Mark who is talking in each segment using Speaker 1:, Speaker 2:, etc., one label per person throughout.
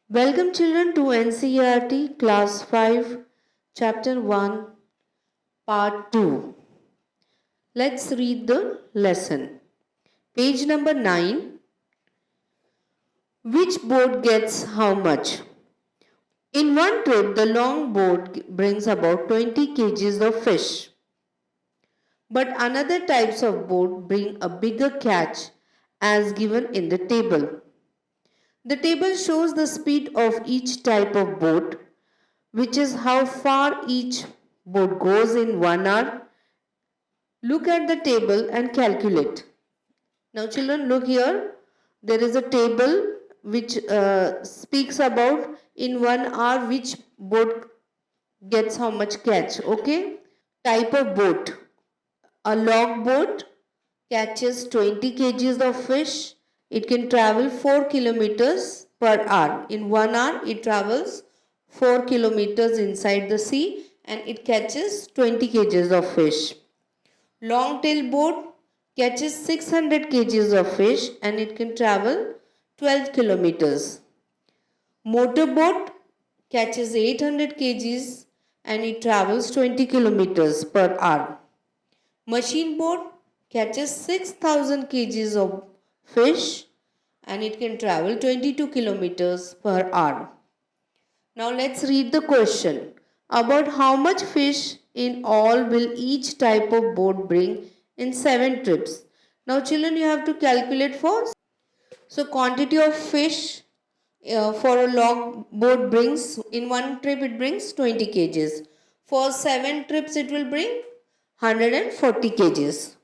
Speaker 1: Welcome children to NCERT Class 5 Chapter 1 Part 2. Let's read the lesson. Page number 9. Which boat gets how much? In one trip, the long boat brings about 20 kgs of fish. But another types of boat bring a bigger catch as given in the table. The table shows the speed of each type of boat, which is how far each boat goes in 1 hour. Look at the table and calculate. Now, children, look here. There is a table which speaks about in 1 hour which boat gets how much catch. Okay. Type of boat. A log boat catches 20 kgs of fish. It can travel 4 kilometers per hour. In 1 hour, it travels 4 kilometers inside the sea and it catches 20 kgs of fish. Long tail boat catches 600 kgs of fish and it can travel 12 kilometers. Motor boat catches 800 kgs and it travels 20 kilometers per hour. Machine boat catches 6000 kgs of fish and it can travel 22 kilometers per hour. Now let's read the question about how much fish in all will each type of boat bring in 7 trips. Now children, you have to calculate for. So quantity of fish for a log boat brings in one trip it brings 20 kgs. For 7 trips it will bring 140 kgs.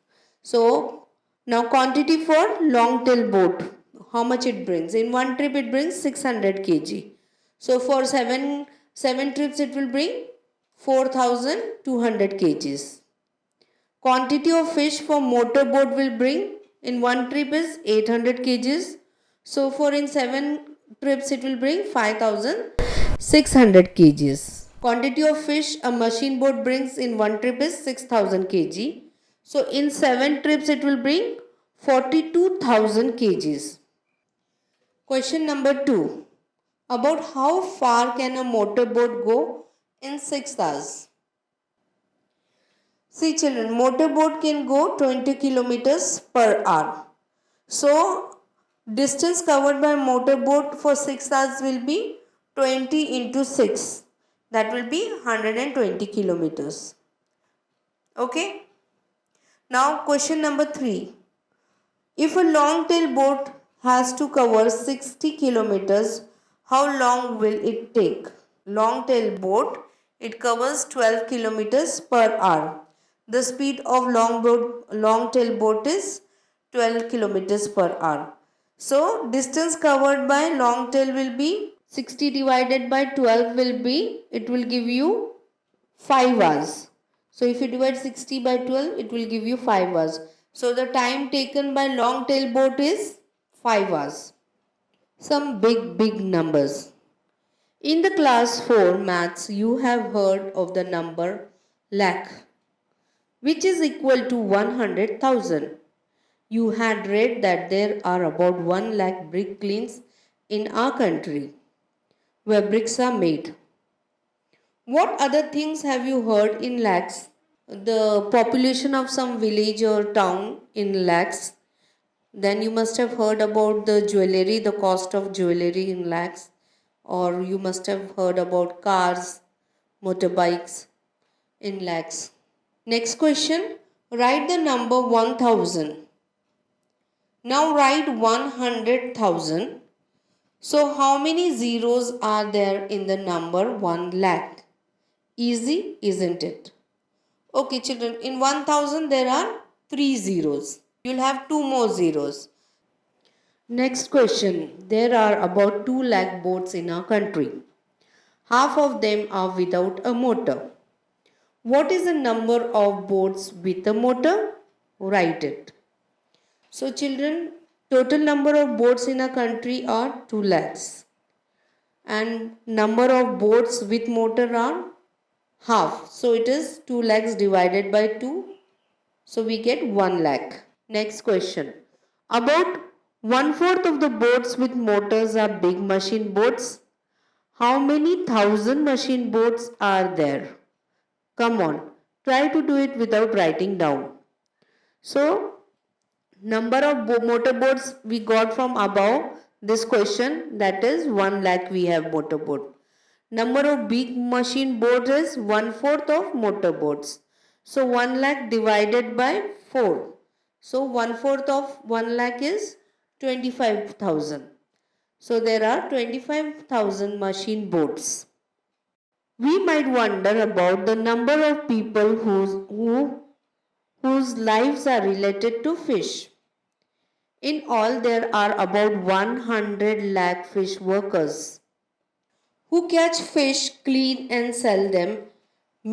Speaker 1: So now quantity for long tail boat, how much it brings? In one trip it brings 600 kg. So for 7 trips it will bring 4200 kgs. Quantity of fish for motor boat will bring in one trip is 800 kgs. So for in 7 trips it will bring 5600 kgs. Quantity of fish a machine boat brings in one trip is 6000 kg. So in 7 trips it will bring 42000 kgs. Question number 2. About how far can a motor boat go in 6 hours? See children, motor boat can go 20 kilometers per hour. So, distance covered by motor boat for 6 hours will be 20 into 6. That will be 120 kilometers. Okay. Now, question number 3. If a long tail boat has to cover 60 kilometers, how long will it take? Long tail boat, it covers 12 kilometers per hour. The speed of long tail boat is 12 kilometers per hour. So distance covered by long tail will be 60 divided by 12 it will give you 5 hours. So if you divide 60 by 12 it will give you 5 hours. So the time taken by long tail boat is 5 hours. Some big numbers. In the class 4 maths you have heard of the number lakh, which is equal to 100,000. You had read that there are about 1 lakh brick kilns in our country where bricks are made. What other things have you heard in lakhs? The population of some village or town in lakhs. Then you must have heard about the jewelry, the cost of jewelry in lakhs. Or you must have heard about cars, motorbikes in lakhs. Next question, write the number 1000. Now write 100,000. So how many zeros are there in the number 1 lakh? Easy, isn't it? Okay children, in 1000 there are 3 zeros. You'll have 2 more zeros. Next question, there are about 2 lakh boats in our country. Half of them are without a motor. What is the number of boats with a motor? Write it. So children, total number of boats in a country are 2 lakhs. And number of boats with motor are half. So it is 2 lakhs divided by 2. So we get 1 lakh. Next question. About 1/4 of the boats with motors are big machine boats. How many thousand machine boats are there? Come on, try to do it without writing down. So, number of motorboats we got from above this question, that is 1 lakh we have motorboat. Number of big machine boats is 1/4 of motorboats. So 1 lakh divided by 4. So 1/4 of 1 lakh is 25,000. So there are 25,000 machine boats. We might wonder about the number of people whose lives are related to fish. In all, there are about 100 lakh fish workers who catch fish, clean and sell them,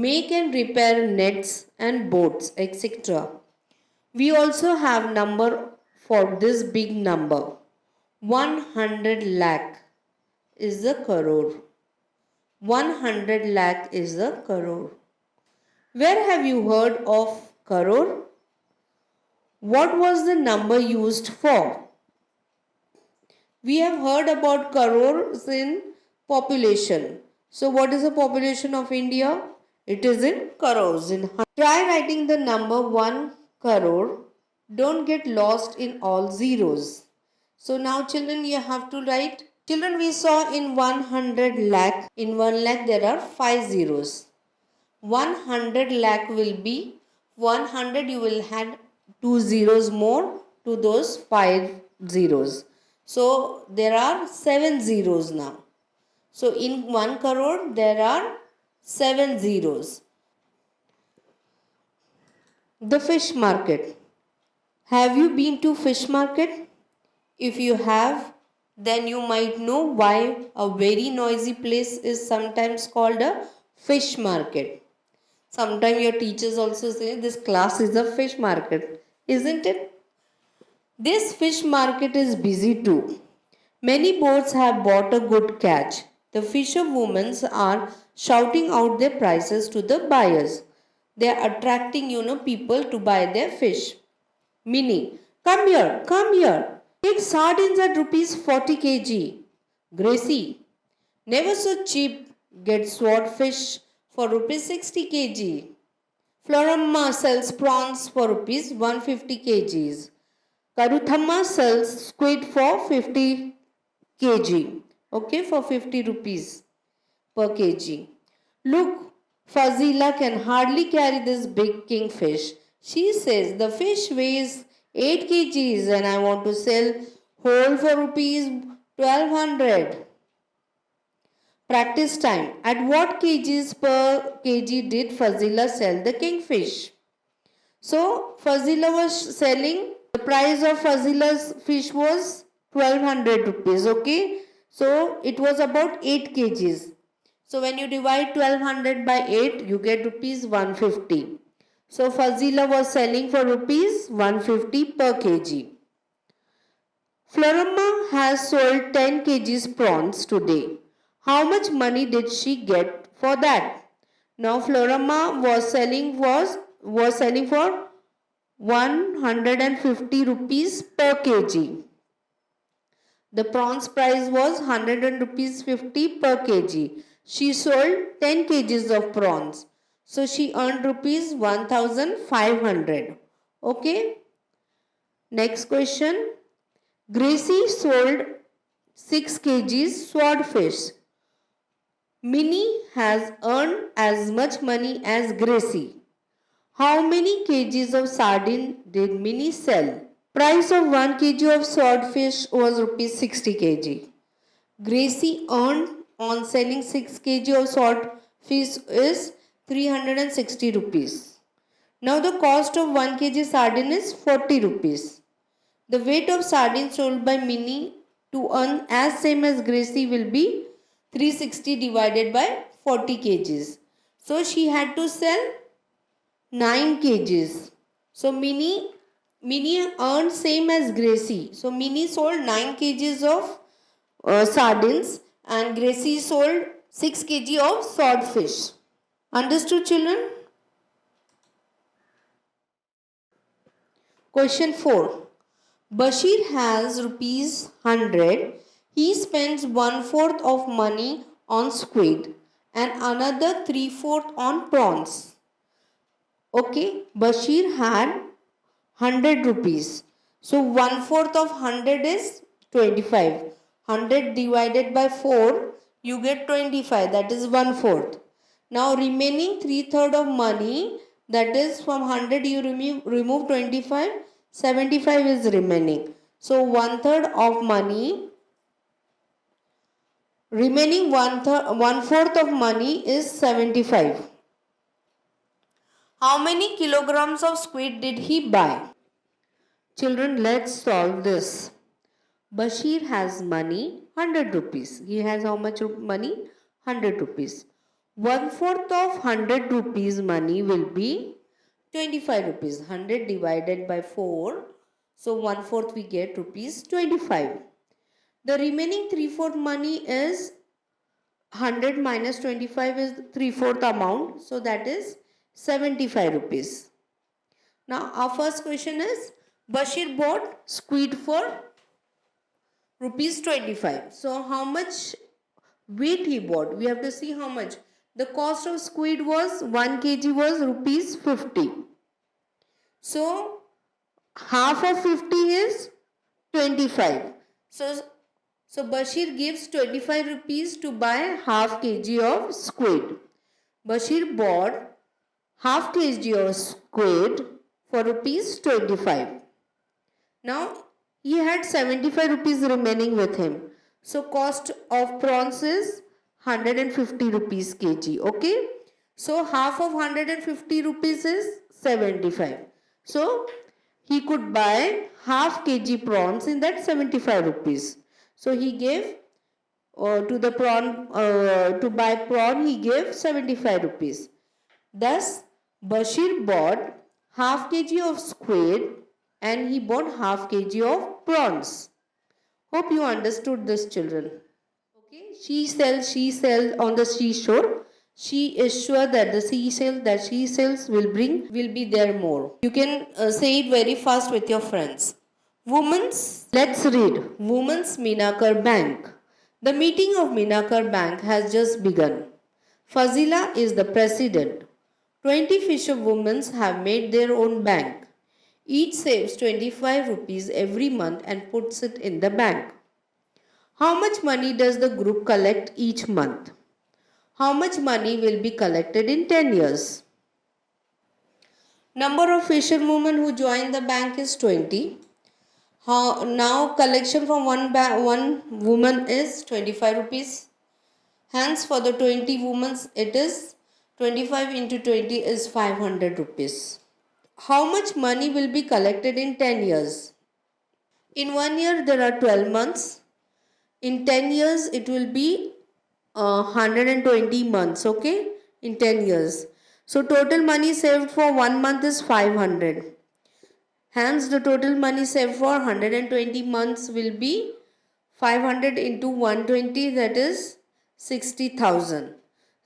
Speaker 1: make and repair nets and boats, etc. We also have number for this big number. 100 lakh is the crore. 100 lakh is the crore. Where have you heard of crore? What was the number used for? We have heard about crores in population. So what is the population of India? It is in crores. Try writing the number 1 crore. Don't get lost in all zeros. So now children, you have to write. Children, we saw in 100 lakh. In 1 lakh there are 5 zeros. 100 lakh will be 100, you will add 2 zeros more to those 5 zeros. So there are 7 zeros now. So in 1 crore there are 7 zeros. The fish market. Have you been to fish market? If you have, then you might know why a very noisy place is sometimes called a fish market. Sometimes your teachers also say this class is a fish market, isn't it? This fish market is busy too. Many boats have bought a good catch. The fisherwomen are shouting out their prices to the buyers. They are attracting, people to buy their fish. Minnie, come here, come here. Take sardines at rupees 40 kg. Gracie, never so cheap, get swordfish for rupees 60 kg. Floramma sells prawns for rupees 150 kgs. Karuthamma sells squid for 50 kg. Okay, for 50 rupees per kg. Look, Fazila can hardly carry this big kingfish. She says the fish weighs 8 kgs and I want to sell whole for rupees 1200. Practice time. At what kgs per kg did Fazila sell the kingfish? So Fazila was selling, the price of Fazila's fish was 1200 rupees. Okay. So it was about 8 kgs. So when you divide 1200 by 8, you get rupees 150. So Fazila was selling for rupees 150 per kg. Floramma has sold 10 kgs prawns today. How much money did she get for that? Now Floramma was selling for 150 rupees per kg. The prawns price was 100 rupees 50 per kg. She sold 10 kgs of prawns. So she earned rupees 1500. Okay. Next question. Gracie sold 6 kgs swordfish. Minnie has earned as much money as Gracie. How many kgs of sardine did Minnie sell? Price of 1 kg of swordfish was rupees 60 kg. Gracie earned on selling 6 kg of swordfish is 360 rupees. Now the cost of 1 kg sardine is 40 rupees. The weight of sardine sold by Minnie to earn as same as Gracie will be 360 divided by 40 kgs. So she had to sell 9 kgs. So Minnie earned same as Gracie. So Minnie sold 9 kgs of sardines and Gracie sold 6 kg of swordfish. Understood, children? Question 4. Bashir has rupees 100. He spends 1/4 of money on squid and another 3/4 on prawns. Okay, Bashir had 100 rupees. So 1/4 of 100 is 25. 100 divided by 4, you get 25. That is 1/4. Now remaining 3/3 of money, that is from 100 you remove 25. 75 is remaining. So 1/3 of money, remaining 1/4 of money is 75. How many kilograms of squid did he buy? Children, let's solve this. Bashir has money 100 rupees. He has how much money? 100 rupees. 1/4 of 100 rupees money will be 25 rupees. 100 divided by 4. So 1/4 we get rupees 25. The remaining 3/4 money is 100 minus 25 is 3/4 amount. So that is 75 rupees. Now our first question is, Bashir bought squid for rupees 25. So how much weight he bought? We have to see how much. The cost of squid was 1 kg was rupees 50. So half of 50 is 25. So Bashir gives 25 rupees to buy half kg of squid. Bashir bought half kg of squid for rupees 25. Now he had 75 rupees remaining with him. So cost of prawns is 150 rupees kg. Okay. So half of 150 rupees is 75. So he could buy half kg prawns in that 75 rupees. So he gave to the prawn, to buy prawn he gave 75 rupees. Thus Bashir bought half kg of squid and he bought half kg of prawns. Hope you understood this, children. Okay, she sells on the seashore. She is sure that the seashell that she sells will be there more. You can say it very fast with your friends. Let's read. Women's Minakar Bank. The meeting of Minakar Bank has just begun. Fazila is the president. 20 fisherwomen have made their own bank. Each saves 25 rupees every month and puts it in the bank. How much money does the group collect each month? How much money will be collected in 10 years? Number of fisherwomen who join the bank is 20. Now collection from one woman is 25 rupees. Hence for the 20 women it is 25 into 20 is 500 rupees. How much money will be collected in 10 years? In 1 year there are 12 months. In 10 years it will be 120 months, okay? In 10 years. So total money saved for 1 month is 500. Hence the total money saved for 120 months will be 500 into 120, that is 60,000.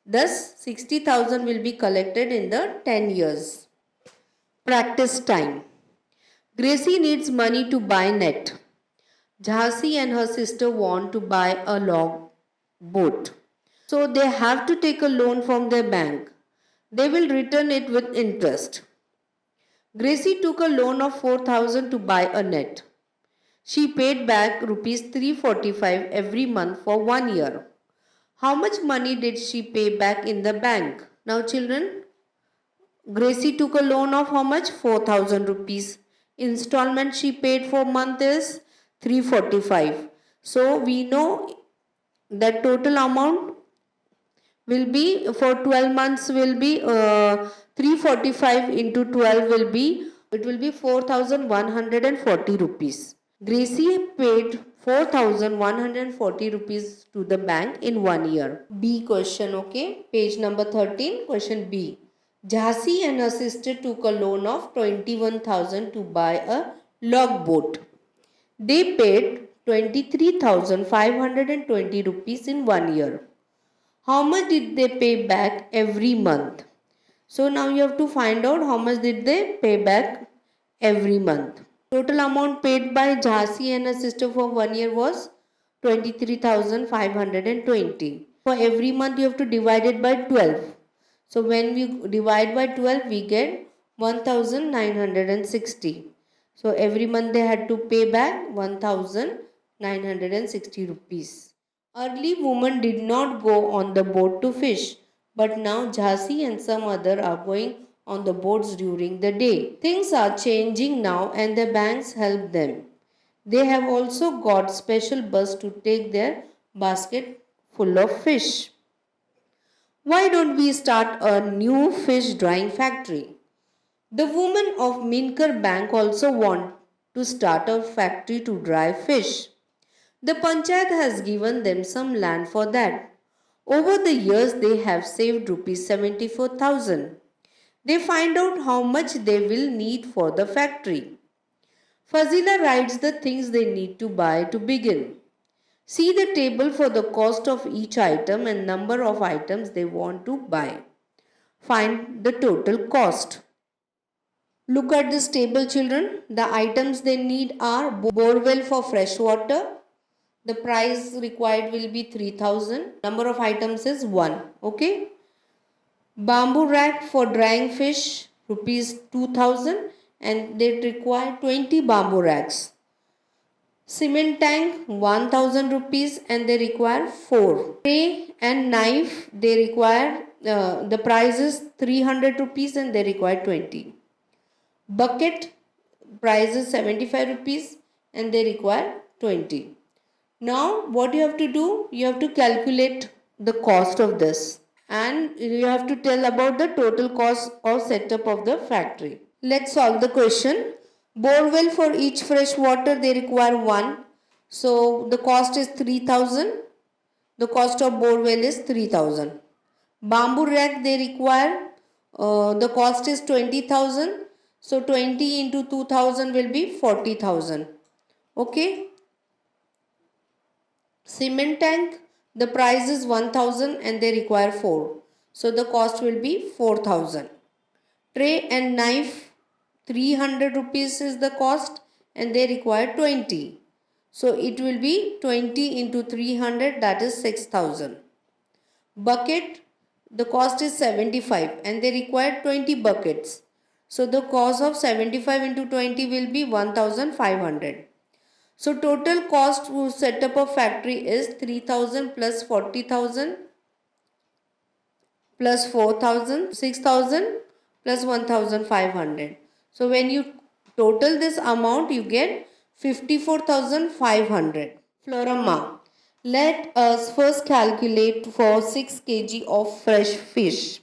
Speaker 1: Thus 60,000 will be collected in the 10 years. Practice time. Gracie needs money to buy net. Jhansi and her sister want to buy a log boat. So they have to take a loan from their bank. They will return it with interest. Gracie took a loan of 4,000 to buy a net. She paid back rupees 345 every month for 1 year. How much money did she pay back in the bank? Now children, Gracie took a loan of how much? 4,000 rupees. Installment she paid for month is 345. So we know that total amount will be for 12 months will be 345 into 12 will be, it will be 4,140 rupees. Gracie paid 4,140 rupees to the bank in 1 year. B question, okay? Page number 13, question B. Jhansi and her sister took a loan of 21,000 to buy a log boat. They paid 23,520 rupees in 1 year. How much did they pay back every month? So now you have to find out how much did they pay back every month. Total amount paid by Jhansi and her sister for 1 year was 23,520. For every month you have to divide it by 12. So when we divide by 12 we get 1960. So every month they had to pay back 1960 rupees. Early women did not go on the boat to fish, but now Jhansi and some other are going on the boats during the day. Things are changing now and the banks help them. They have also got special bus to take their basket full of fish. Why don't we start a new fish drying factory? The women of Minkar Bank also want to start a factory to dry fish. The panchayat has given them some land for that. Over the years they have saved rupees 74,000. They find out how much they will need for the factory. Fazila writes the things they need to buy to begin. See the table for the cost of each item and number of items they want to buy. Find the total cost. Look at this table, children. The items they need are borewell for fresh water. The price required will be 3,000. Number of items is 1. Okay. Bamboo rack for drying fish, rupees 2,000, and they require 20 bamboo racks. Cement tank 1000 rupees and they require 4. Tray and knife they require the price is 300 rupees and they require 20. Bucket price is 75 rupees and they require 20. Now what you have to do, you have to calculate the cost of this and you have to tell about the total cost of setup of the factory. Let's solve the question. Borewell for each fresh water they require 1. So the cost is 3,000. The cost of borewell is 3,000. Bamboo rack they require, the cost is 20,000. So 20 into 2,000 will be 40,000. Okay. Cement tank, the price is 1,000 and they require 4. So the cost will be 4,000. Tray and knife, 300 rupees is the cost and they require 20. So it will be 20 into 300, that is 6,000. Bucket, the cost is 75 and they require 20 buckets. So the cost of 75 into 20 will be 1,500. So total cost to set up a factory is 3,000 plus 40,000 plus 4,000, 6,000 plus 1,500. So when you total this amount, you get 54,500. Florama. Let us first calculate for 6 kg of fresh fish.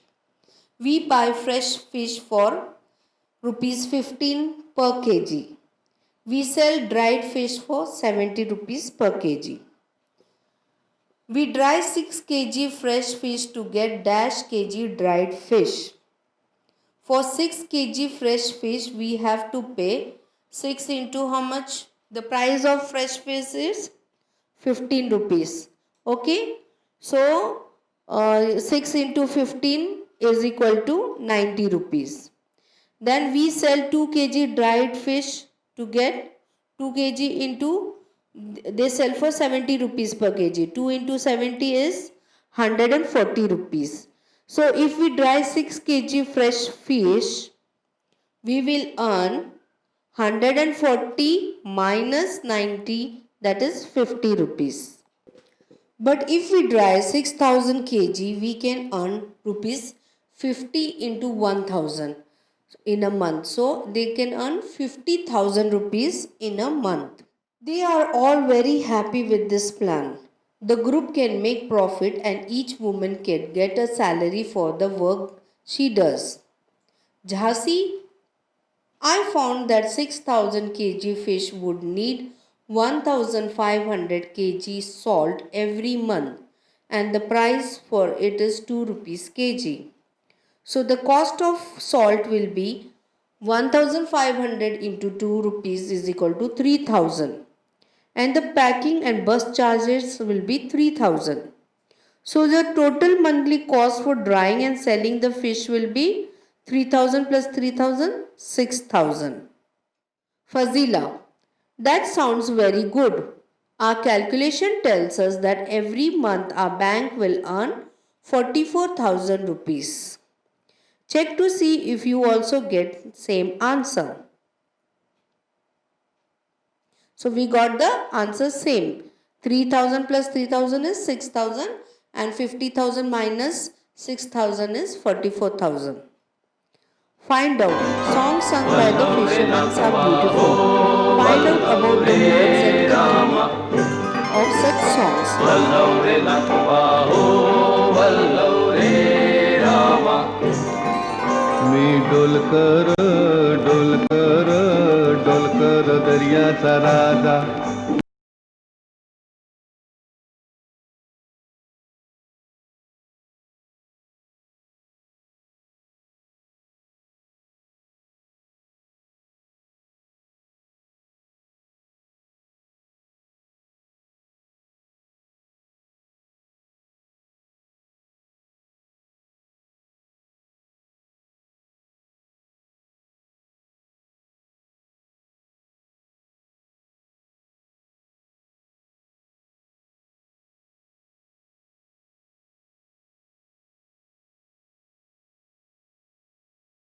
Speaker 1: We buy fresh fish for rupees 15 per kg. We sell dried fish for 70 rupees per kg. We dry 6 kg fresh fish to get dash kg dried fish. For 6 kg fresh fish, we have to pay 6 into how much? The price of fresh fish is 15 rupees. Okay. So, 6 into 15 is equal to 90 rupees. Then we sell 2 kg dried fish to get 2 kg into, they sell for 70 rupees per kg. 2 into 70 is 140 rupees. So if we dry 6 kg fresh fish, we will earn 140 minus 90, that is 50 rupees. But if we dry 6,000 kg, we can earn rupees 50 into 1,000 in a month. So they can earn 50,000 rupees in a month. They are all very happy with this plan. The group can make profit and each woman can get a salary for the work she does. Jhansi, I found that 6,000 kg fish would need 1,500 kg salt every month and the price for it is 2 rupees kg. So the cost of salt will be 1,500 into 2 rupees is equal to 3,000. And the packing and bus charges will be 3,000. So the total monthly cost for drying and selling the fish will be 3,000 plus 3,000, 6,000. Fazila, that sounds very good. Our calculation tells us that every month our bank will earn 44,000 rupees. Check to see if you also get same answer. So we got the answer same. 3,000 plus 3,000 is 6,000 and 50,000 minus 6,000 is 44,000. Find out. Songs sung by the fishermen are beautiful. Find out about the words and meaning of such songs.
Speaker 2: Me Dolkar Dolkar Dolkar दर्याचा Raja